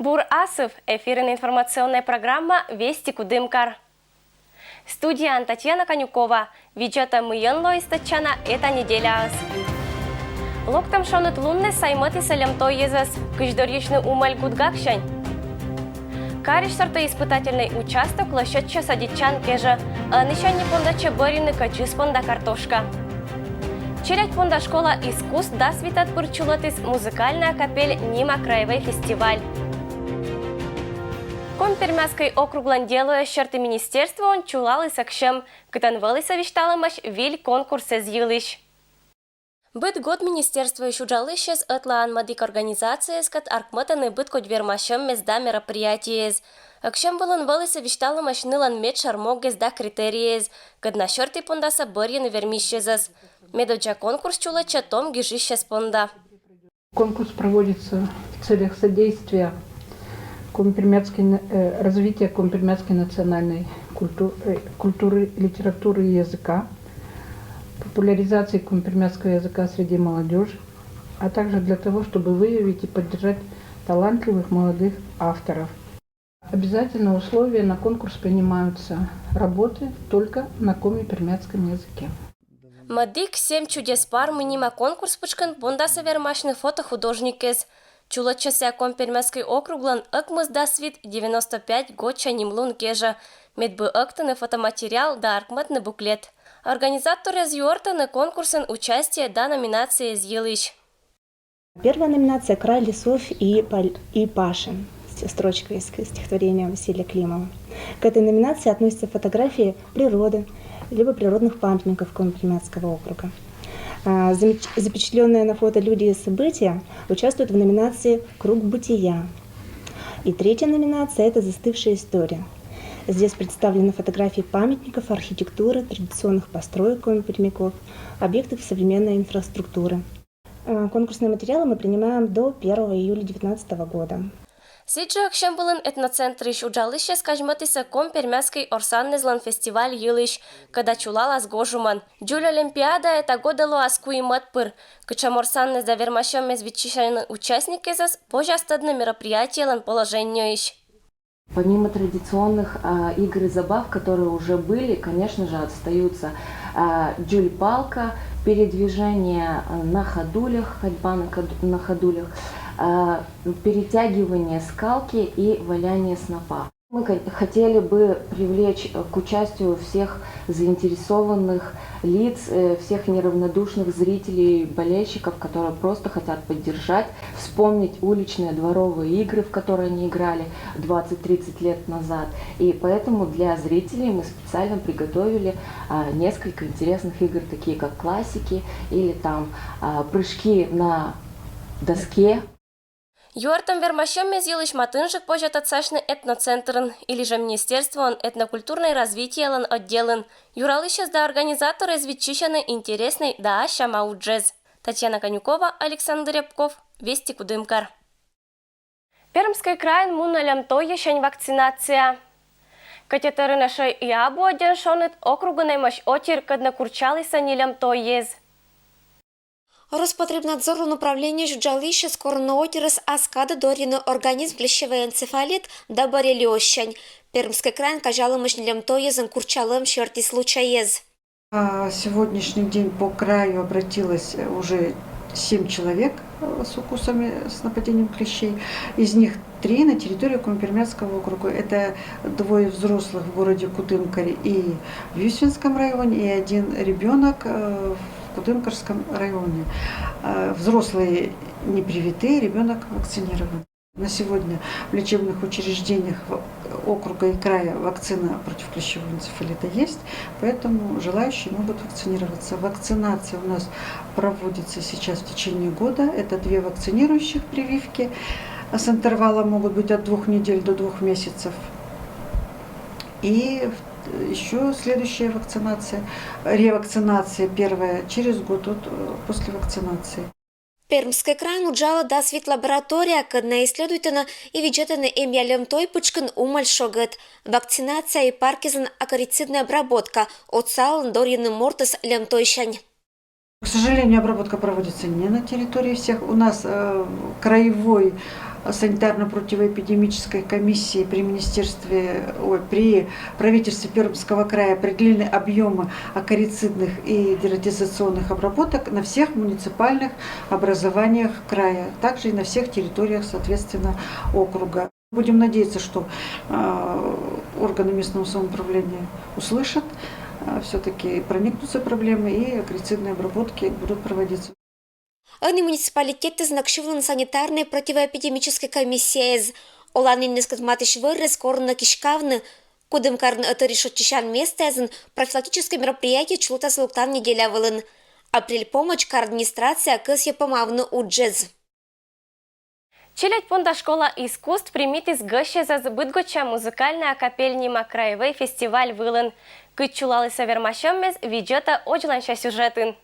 Бур Асов, эфирная информационная программа «Вести Кудымкар». Студия Татьяна Конюкова. Виджета Мыйонло источана эта неделя. Локтам шонут лунны сайматы салям тойезас, кыждорьечный умаль гудгакшань. Кариш сорта испытательный участок лощетча садичан кежа, а нищане понда чеборины качис понда картошка. Черять понда школа искусств да свитат пырчулатис музыкальная капель Нима краевой фестиваль. Компермяской округлан делуя шерты министерства он чулал и сакшем, кытанвалы совещталамаш виль конкурс из юлыш. Быт год министерство еще жалыщес атлан мадик организации скат аркматаны быт код вермашем мезда мероприятиез. Акшем балан валы совещталамаш нылан мед шармог гезда критериез, кад на шерты пондаса барьяны вермищезас. Медоджа конкурс чулача том гижищес понда. Конкурс проводится в целях содействия развития компермяцкой национальной культуры, литературы и языка, популяризации компермяцкого языка среди молодежи, а также для того, чтобы выявить и поддержать талантливых молодых авторов. Обязательно условия на конкурс принимаются работы только на компермяцком языке. Мадик 7 чудес пар мынима конкурс пучкан пондаса вермашны фотохудожникез. Чулачася компермяцкий округлан ыкмыз да свит 95 гоча нимлун кежа. Медбы ыктаны фотоматериал да аркматны буклет. Организатор из юортаны конкурсын участие да номинации из елыш. Первая номинация «Край лесов и Паши». Строчка из стихотворения Василия Климова. К этой номинации относятся фотографии природы, либо природных памятников Компермяцкого округа. Запечатленные на фото люди и события участвуют в номинации «Круг бытия». И третья номинация – это «Застывшая история». Здесь представлены фотографии памятников, архитектуры, традиционных построек компермяков, объектов современной инфраструктуры. Конкурсные материалы мы принимаем до 1 июля 2019 года. Сиджа Акшембулын этноцентриш уджалыще скажматиса компермяцкий орсаннезлан фестиваль юлыш, когда чулалас гожуман. Джуль Олимпиада это годало аскуи матпыр, кычам орсаннез да вермашем мезвичишаны участники зас пожастадны мероприятия лан положению ищ. Помимо традиционных игр и забав, которые уже были, конечно же, остаются джуль-палка, передвижение на ходулях, ходьба на ходулях, перетягивание скалки и валяние снопа. Мы хотели бы привлечь к участию всех заинтересованных лиц, всех неравнодушных зрителей, болельщиков, которые просто хотят поддержать, вспомнить уличные дворовые игры, в которые они играли 20-30 лет назад. И поэтому для зрителей мы специально приготовили несколько интересных игр, такие как классики или там прыжки на доске. Юартам вермашем мезилыш матынжик пожат отсашны этноцентрын или же министерство этнокультурной развития лан отделын. Юралыщас да организаторы извитчищаны интересный да шамау джез. Татьяна Конюкова, Александр Рябков, Вести Кудымкар. Пермский край муналям то ешень вакцинация. Катетеры нашей и абу один шонет округу наймаш отир, кадна курчали санилям то ез. Роспотребнадзорное управление жуджалыще скоро наотирас аскада дорины организм клещевый энцефалит да боррелиощань. Пермский край кажалым ишнилем тоезен курчалым черти случаез. Сегодняшний день по краю обратилось уже 7 человек с укусами, с нападением клещей. Из них 3 на территории Компермяцкого округа. Это 2 взрослых в городе Кудымкаре и в Юсвинском районе, и 1 ребенок в Кудымкарском районе. Взрослые не привиты, ребенок вакцинирован. На сегодня в лечебных учреждениях округа и края вакцина против клещевого энцефалита есть, поэтому желающие могут вакцинироваться. Вакцинация у нас проводится сейчас в течение года. Это 2 вакцинирующих прививки с интервалом могут быть от 2 недель до 2 месяцев. И еще следующая вакцинация, ревакцинация первая через год после вакцинации. Пермский край уджала да свит лаборатория, кадна исследуйтана и виджетана эмьялем той пучкан умаль шогат. Вакцинация и паркизан акарицидная обработка от салн дорьяны мортас лем тойшань. К сожалению, обработка проводится не на территории всех. У нас краевой санитарно-противоэпидемической комиссии при правительстве Пермского края определены объемы акарицидных и дератизационных обработок на всех муниципальных образованиях края, также и на всех территориях, соответственно, округа. Будем надеяться, что органы местного самоуправления услышат, все-таки проникнутся проблемой и акарицидные обработки будут проводиться. Аны муниципалитетті знакшывлын санитарной противоэпидемической комиссиез. Оланын нескатматыш выррыз корны кишкавны. Кудымкарын это решетчищан местезін профилактическое мероприятие чулута сылуктан неделя вылын. Апрель помощь к администрация кыс помавны уджез. Челядь понда школа искусств примит из гыща за збытгоча музыкальная капельнима краевой фестиваль вылын. Кыт чулалы савермащем мез виджета оджланша сюжетін.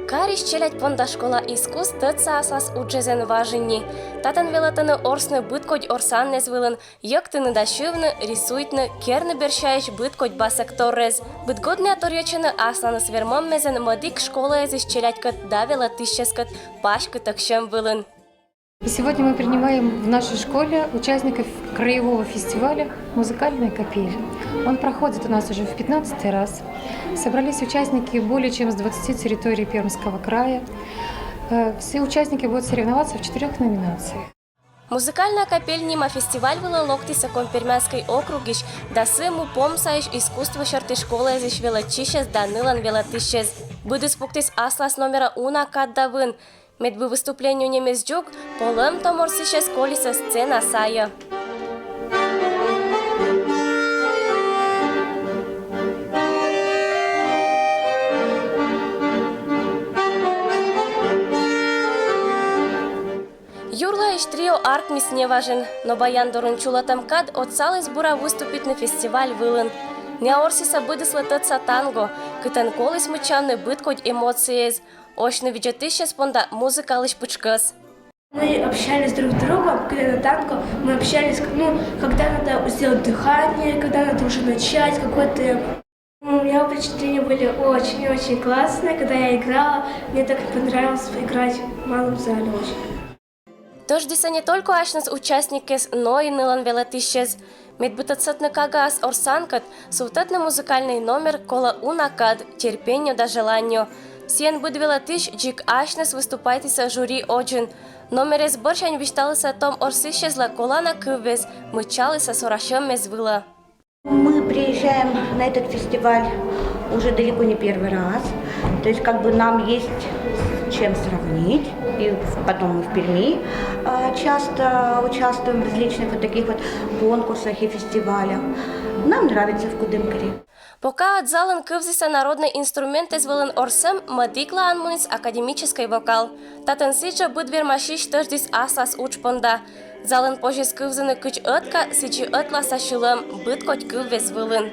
Кариш челядь понда школа искусств тыца аслас уджезен важынни. Татын велатыны орсны быткодь орсаннез вылын, йыктыны дашывны, рисуйтны, керны бершаеш быткодь басекторрез. Бытгодны аторьечыны асланы свермом мезен модик школа эзиш челядь кыт давела тысяческат пашкы такшем вылын. Сегодня мы принимаем в нашей школе участников краевого фестиваля «Музыкальная капель». Он проходит у нас уже в 15-й раз. Собрались участники более чем с 20 территорий Пермского края. Все участники будут соревноваться в 4 номинациях. Музыкальная капельнима фестиваль вылын локтиса Компермянской округиш, да сыму помсаиш искусство шарты школы эзиш велачищес да нылан велатыщес. Будут спуктис аслас номера уна каддавын. Медбы выступлению немец джук, полым томорсищес колиса сцена сая. Юрла иш трио аркмис не важен, но баян дорунчулатам кад отсалась бура выступить на фестиваль вылын. Не орсиса будет слетаться танго, кытан колис мычанны быткодь эмоциез. Очно виджетыщес понда музыкалыш пучкас. Мы общались друг с другом, когда на танго, мы общались, когда надо сделать дыхание, когда надо уже начать какой-то... У меня впечатления были очень-очень классные, когда я играла, мне так понравилось играть в малом зале очень. Тождиса не только ашнас участникес, но и нылан велатыщес. Медбытацетны кагас орсанкат, сутатный музыкальный номер кола унакад, терпению да желанию. Сиен будвела тыш джик ашнес выступайтеса жюри оджин. Номерес борщань вишталыса том орсищезла колана кыввез, мычалыса соращем мезвыла. Мы приезжаем на этот фестиваль уже далеко не первый раз. То есть нам есть с чем сравнить. И потом мы в Перми часто участвуем в различных таких конкурсах и фестивалях. Нам нравится в Кудымкаре. Пока отзален кывзиса народный инструмент извылен орсем, мадикла анмунис академический вокал. Татен сича будвер машиш тождис аслас учпонда. Зален пожис кывзыны кыч ытка, сичи ытла сашылым, быткоть кыввез вылын.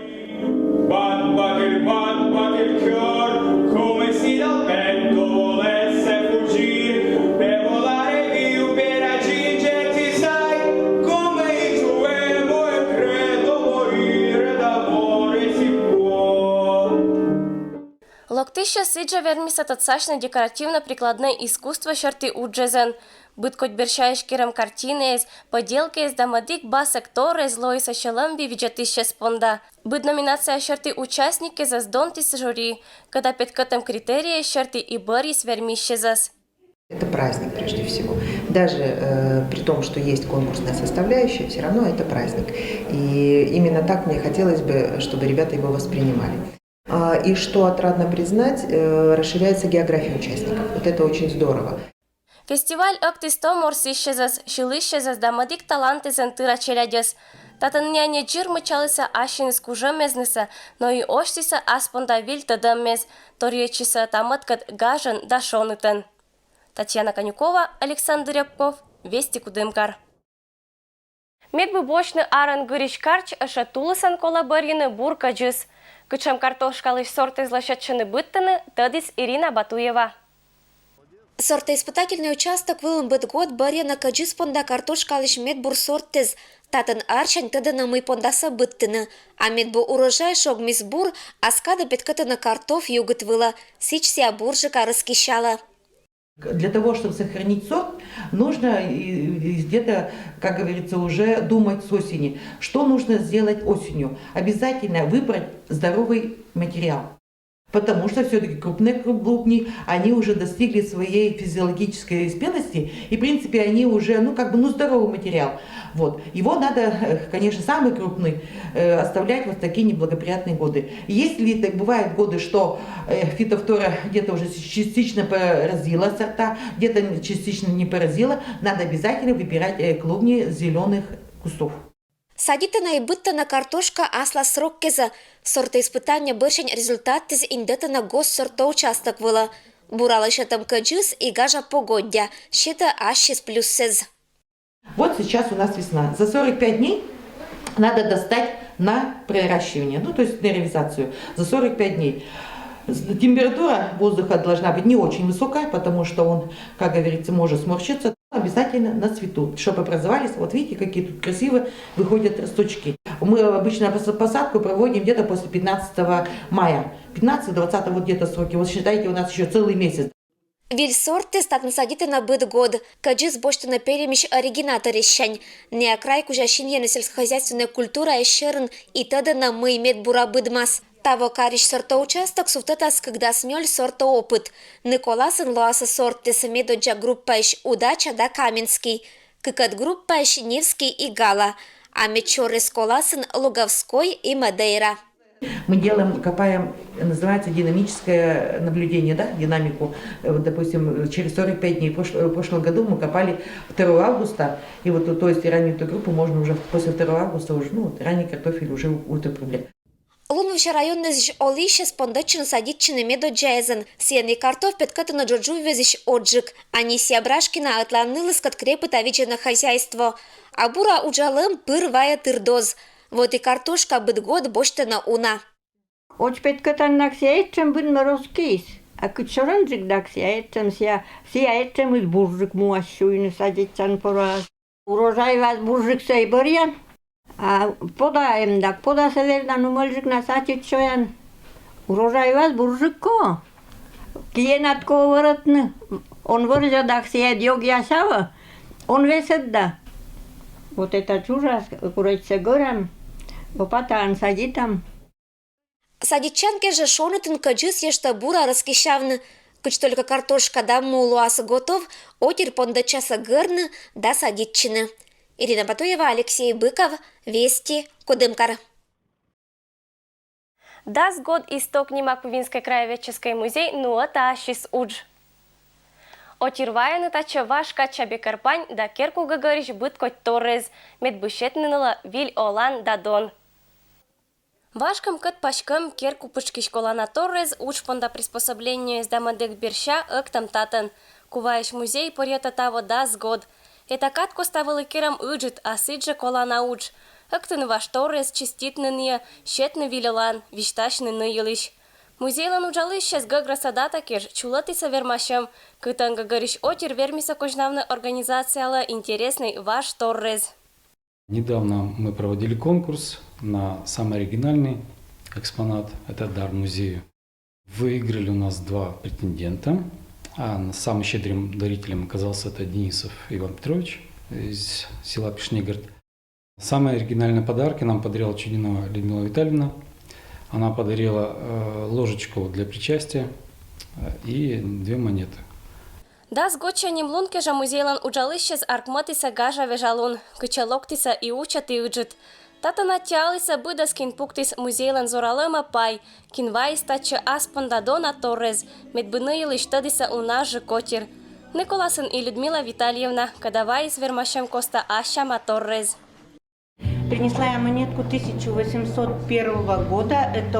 Локтища сиджа вермиса тацашна декоративно-прикладное искусство шарты уджезен. Быткоть бершаеш кирам картинез, поделки из дамадик басектора злоиса шаламби виджатыща спонда. Быт номинация шарты участники за сдонтис жюри, когда петкатым критерии шарты и борис вермищезас. Это праздник прежде всего. Даже при том, что есть конкурсная составляющая, все равно это праздник. И именно так мне хотелось бы, чтобы ребята его воспринимали. И что отрадно признать, расширяется география участников. Вот это очень здорово. Фестиваль актисто морсищезас, шилищезас дамадик таланты зентыра челядес. Татын няне джир мычалыса ашинис кужемезнеса, но и оштиса аспонда вильтадамез, торьечиса таматкат гажен дашонытен. Татьяна Конюкова, Александр Рябков, Вести Кудымкар. Медбы бочны арен гыриш карч ашатулысан колабарины бурка джис. Кычам картошкалыш сорты злощатчыны быттыны, тадис Ирина Батуева. Сортоиспытательный участок вылым год барена каджис понда картошка лишь медбур сорттез, татын арчань тыдына мы пондаса быттыны, а медбу урожай шог мисбур, аскада петкатына картоф югыт выла, сич ся буржика раскищала. Для того, чтобы сохранить сорт, нужно где-то, как говорится, уже думать с осени. Что нужно сделать осенью? Обязательно выбрать здоровый материал. Потому что все-таки крупные клубни, они уже достигли своей физиологической спелости, и в принципе они уже, здоровый материал. Вот. Его надо, конечно, самый крупный оставлять вот в такие неблагоприятные годы. Если так бывают годы, что фитофтора где-то уже частично поразила сорта, где-то частично не поразила, надо обязательно выбирать клубни зеленых кустов. Садитана и быттана картошка асла срок кеза. Сортоиспытания быршень результат из индетана госсортоучасток выла. Бурала щетом каджис и гажа погодя. Щета ащис плюс сез. Вот сейчас у нас весна. За 45 дней надо достать на проращивание, то есть на реализацию. За 45 дней. Температура воздуха должна быть не очень высокая, потому что он, как говорится, может сморщиться. Обязательно на цвету, чтобы образовались, вот видите, какие тут красиво выходят росточки. Мы обычно посадку проводим где-то после 15 мая. 15-20 вот где-то сроки. Вот считайте, у нас еще целый месяц. Виль сорты статн садите на быт год. Каджис бочта на перемещ оригинатор ищань. Не окрай кужащинья на сельскохозяйственная культура ещерн и тогда на мы имеет бура быдмас. Того карич сортоучасток суфтатас, когда смёль сортоопыт. Николасын лоаса сорты самедоджа группа ищ удача да Каменский. Кыкат группа ищ Невский и Гала. А мечоры сколасын Луговской и Мадейра. Мы копаем, называется динамическое наблюдение, динамику. Вот, допустим, через 45 дней. В прошлом году мы копали 2 августа, и вот, то есть раннюю эту группу можно уже после 2 августа уже, ранний картофель уже употреблять. Лунвиша районный зиш олище спондочен садитчины медоджайзен. Сиенный картоф петкатана джоджуве зиш оджик. Анисия Брашкина отланылась кат крепы тавичено хозяйство. А бура уджалым пырвая тырдоз. Вот и картошка быт год боштена уна. Оч петкатаннак сяетчем бын морозкейс. А кычоранжик дак сяетчем сяетчем из буржик муащуйны садитчан пораз. Урожай вас буржик сейборьян. А подаем так, пода севердан умольжик насатит шоян. Урожай вас буржикко. Клиенатко воротны. Он вырзадах сеет йог ясава. Он весет да. Вот это чужа, курается горам. Попатан садитам. Садитчанке же шонытын каджис ешта бура раскищавны. Кыч только картошка да мулуаса готов, отер понда часа гырны да садитчины. Ирина Батуева, Алексей Быков, Вести, Кудымкар. Дас год исток нимак Пувинской краеведческий музей нуата шис удж. Отирваяны тача вашка чабекарпань да керку гагариш быткоть торрез, медбущетныныла виль олан да дон. Вашкам кыт пачкам керку пышкиш колана торрез уч понда приспособление из дамадек берща ыктам татын. Куваеш музей порета таво дас год. Это катко ставили керам ыджит, а сиджа колана удж. Ыктын ваш торрез чиститныне, щетны вилелан, вишташны ныйлыш. Музейлан уджалыш с гаграсада такеж, чулатыса вермашем, кытан гагариш отир вермиса кожнавны организацияла интересный ваш торрез. Недавно мы проводили конкурс на самый оригинальный экспонат, это дар музею. Выиграли у нас 2 претендента. А самым щедрым дарителем оказался это Денисов Иван Петрович из села Пишнегород. Самые оригинальные подарки нам подарила Чудинова Людмила Витальевна. Она подарила ложечку для причастия и 2 монеты. Да, с гочанем лункежа музейлан уджалыще с аркматиса гажа вежалун, кычалоктиса и учат и уджит. Татана тялиса быдас кин пуктис музейлан зоралыма пай, кин вайстача аспанда дона торрез, медбыныйлыш тадиса унажы котир. Николасын и Людмила Витальевна, кадавайс вермашем коста ашама торрез. Принесла я монетку 1801 года. Эта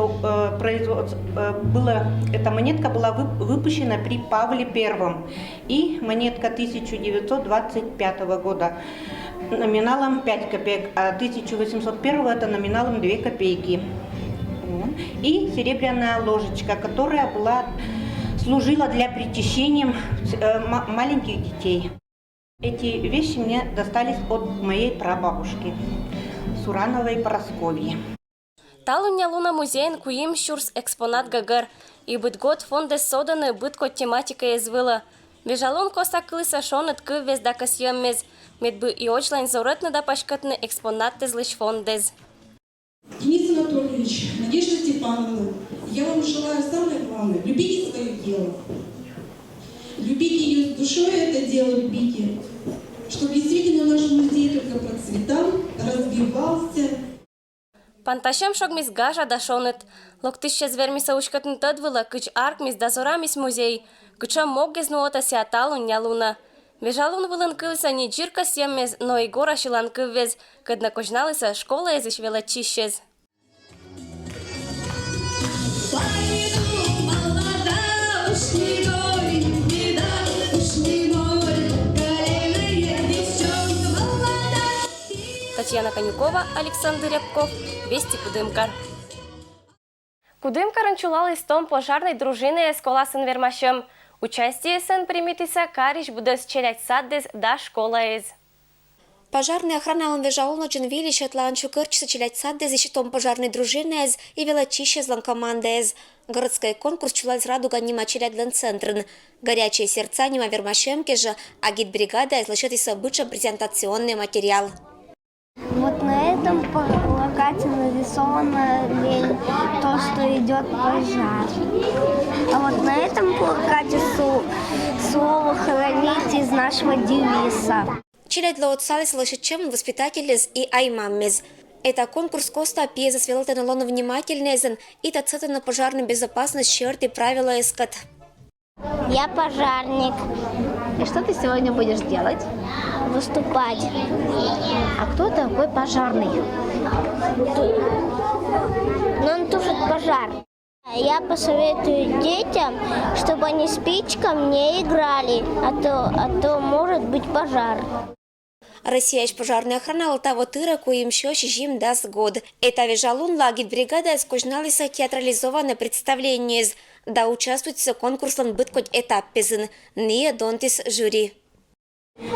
монетка была выпущена при Павле I. И монетка 1925 года номиналом 5 копеек, а 1801 это номиналом 2 копейки. И серебряная ложечка, которая была служила для причащения маленьких детей. Эти вещи мне достались от моей прабабушки Сурановой Парасковьи. Талуня луна музейн куим щурс экспонат гагар. И быт год фонды соданы бытко тематика извыла. Вежалон коса кылыса шонет кы вездака съеммез. Медбы и очлайн зауретны да пашкатны экспонаты злыш фондез. Денис Анатольевич, Надежда Степановна, я вам желаю самое главное – любите свое дело. Любите ее с душой, это дело любите. Чтобы действительно наш музей только процветал, развивался. Панташем шог мис гажа да шонет. Локтыще звермиса ушкатны тадвыла, кыч арк мис да зорамис музей. Кыча моггез нуота ся талуня луна. Вежалун вылын кылыса не джирка съеммез, но и гора шилан кыввез, кыдна кожналыса школа эзиш велачищез. Татьяна Конюкова, Александр Рябков, Вести Кудымкар. Кудымкар чулал истом пожарной дружины Эсколасын вермашем. Участие сын примитиса кариш будес челять саддез да школа эз. Пожарная охрана Ланвежаулна Джинвилищ Атланчу Кырчиса челять саддез и щитом пожарной дружины эз и велочище злан команды эз. Городской конкурс чулать радуга нима челять длан-центрын. Горячие сердца нима вермашемки же, а гид-бригада излучит и события презентационный материал. Вот на этом плакате нарисовано то, что идет пожар. А вот на этом плакате слово «хранить» из нашего девиза. Челядь для отцалис лошадчем воспитателез и аймаммез. Это конкурс Коста Пьеза свелта на лоно внимательнезен и тацета на пожарную безопасность черты правила эскат. Я пожарник. И что ты сегодня будешь делать? Выступать. А кто такой пожарный? Но он тушит пожар. Я посоветую детям, чтобы они спичкам не играли, а то может быть пожар. Россия пожарная охрана Алтава тыра, коим щёщи жим даст год. Это вежалун лагит бригада скожналися театрализованное представление, да участвует в конкурсом быткоть этап пезен, не донтис жюри.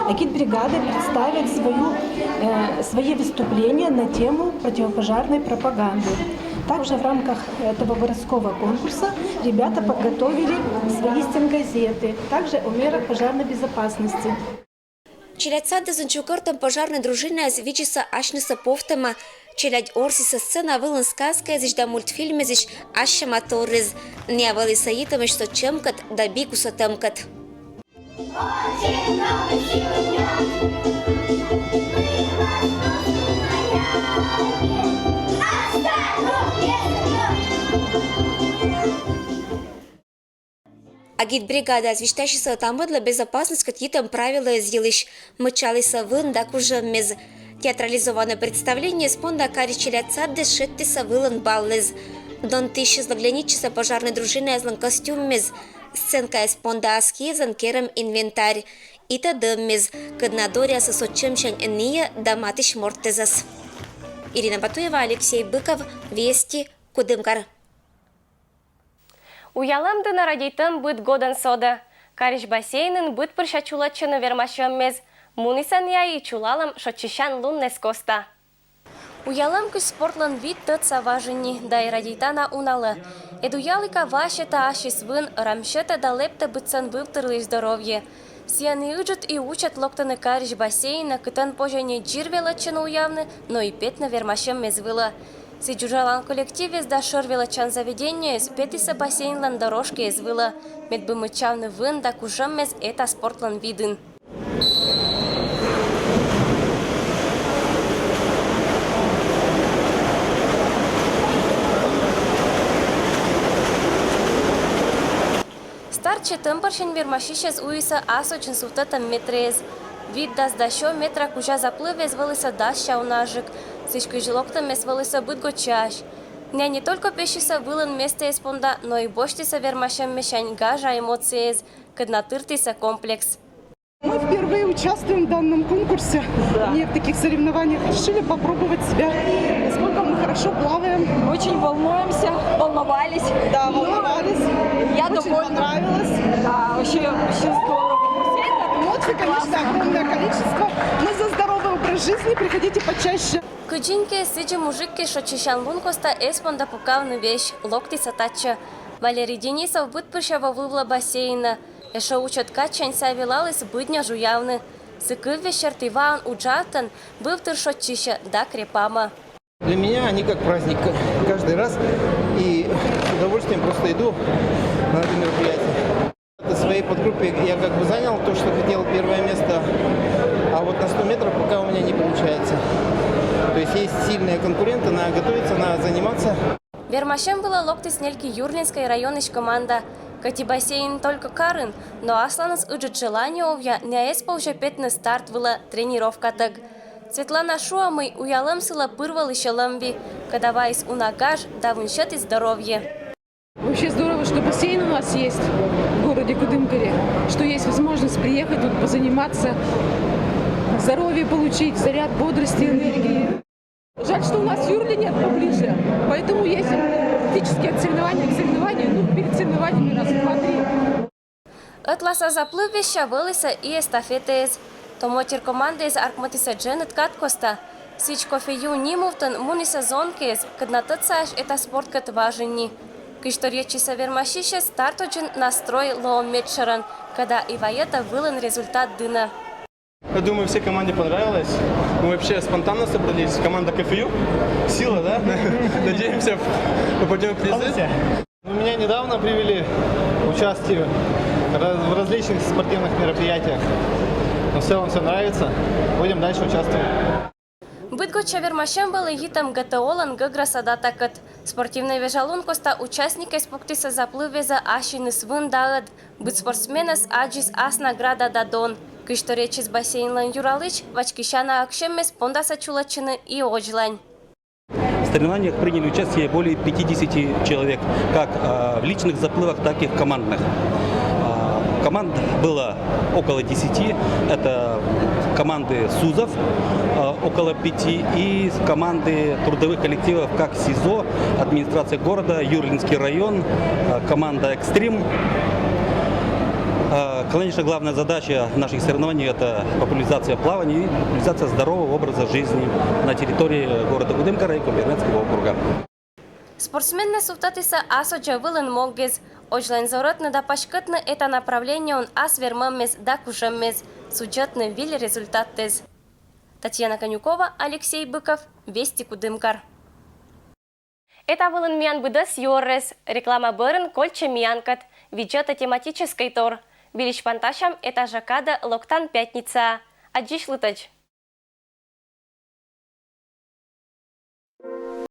Агитбригада представит свои выступления на тему противопожарной пропаганды. Также в рамках этого городского конкурса ребята подготовили свои стенгазеты, также о мерах пожарной безопасности. Челядь садда занчукартом пожарной дружины звичиса ашниса повтема, челядь орсиса сцена вылын сказка зич да мультфильме зич аша моторыз, не авали саитам что чемкат да бикуса темкат. Агитбригада звещащаяся там для безопасности какие-то правила изъялищ. Мчалися вын да кужеммез. Театрализованное представление спонда каричелят садды шеттиса вылын баллез. Дон тысячи загляничиса пожарной дружины злан костюммез. Сценка спонда аскизан керам инвентарь. Ита дыммез. Каднадория со сочемчан ния да матыш мортезас. Ирина Батуева, Алексей Быков, Вести, Кудымкар. Уялымды нарадейтым быт годан сода. Кариш бассейнын быт пырша чулатчыны вермашеммез. Мунисан я и чулалам шотчищан луннес коста. Уялым күс спортлан вид тыца важыни, да и радейтана уналы. Эдуялыка вашета ашис вын, рамшета да лепта бытсан вылтырлы здоровье. Сияны ыджут и учат локтаны кариш бассейна, кытан пожане джирвелачыны уявны, но и петна вермашеммез выла. Си джужалан коллективе да шорвелачан заведение спетиса бассейнлан дорожки извыла. Медбы мычавны вын да кужаммез это спортлан видын. Старче тымпаршин вермашищез уиса асочин сутатам метрез. Вид даст дашо метра кужа заплывез вылыса даща унажик. Сичкой жилоктам вылыса быт гочаш. Не только пещиса вылын место эспонда, но и боштиса вермашем мешань гажа эмоции, кадна тыртиса комплекс. Мы впервые участвуем в данном конкурсе. Не в таких соревнованиях. Решили попробовать себя. Насколько мы хорошо плаваем. Очень волнуемся, волновались. Да, волновались. Я очень довольна. Понравилось. вообще здорово. Эмоций, конечно, огромное количество. Но за здоровый образ жизни приходите почаще. Кыджинке сыджи мужикки шочищан лункоста эспонда пукавны вещь, локти сатача. Валерий Денисов бытпырщава вывла бассейна. Эшо учет качань савилалась быдня жуявны. Сыкы вещертиваан уджатан, был тыршотчища да крепама. Для меня они как праздник каждый раз. И с удовольствием просто иду на это мероприятие. В своей подгруппе я как бы занял то, что хотел, первое место. А вот на 100 метров пока у меня не получается. То есть есть сильные конкуренты, надо готовиться, надо заниматься. Вермашем была локти снельки Юрлинской районной команда. Кати бассейн только Карын, но Асланас уджит желание овья не эспа уже петный старт была тренировка так. Светлана Шуамой уялым сила пырвал еще ламби, когда вайс унагаж да выншет и здоровье. Вообще здорово, что бассейн у нас есть в городе Кудымкаре, что есть возможность приехать тут позаниматься, здоровье получить, заряд бодрости, энергии. Жаль, что у нас Юрли нет поближе, поэтому есть практически от соревнования к соревнованию, ну, перед соревнованиями раз в 2-3. Атласа заплывища вылиса и эстафеты. Томотер команды из Аркматиса Дженет Каткоста. Сич кофею нимувтан муни сезонкес, когда тацаш это спорт кат важенни. Кишторьячиса вермашище стартоджен настрой лоон метшеран, когда и ваета вылен результат дына. Я думаю, всей команде понравилось. Мы вообще спонтанно собрались. Команда КФЮ. Сила, да? Надеемся, попадем в призы. Меня недавно привели к участию в различных спортивных мероприятиях. Но в целом все нравится. Будем дальше участвовать. Бытгоча вермашем был гитом ГТОлан Гаграса такат. Спортивный вежалун коста участники споктиса заплыве за ашины свын дагад. Быть спортсмена с аджис ас награда дадон. Кышто речи с бассейнлан Юралыч, вачкищана акшемес пондаса чулачины и оджлань. В соревнованиях приняли участие более 50 человек, как в личных заплывах, так и в командных. Команд было около 10, это команды СУЗов около 5 и команды трудовых коллективов, как СИЗО, администрация города, Юрлинский район, команда «Экстрим». Конечно, главная задача наших соревнований – это популяризация плавания и популяризация здорового образа жизни на территории города Кудымкара и Комбернецкого округа. Спортсмены сутатиса асоджа вылен моггез. Оджлайн зоротны да пашкытны это направление он ас вермамез да кужемез. Суджетны виль результаттез. Татьяна Конюкова, Алексей Быков, Вести Кудымкар. Это вылен миян быдас йоррес. Реклама бырын кольче миянкат. Виджета тематический тор. Билич панташам это жакада локтан пятница. Аджиш лытач.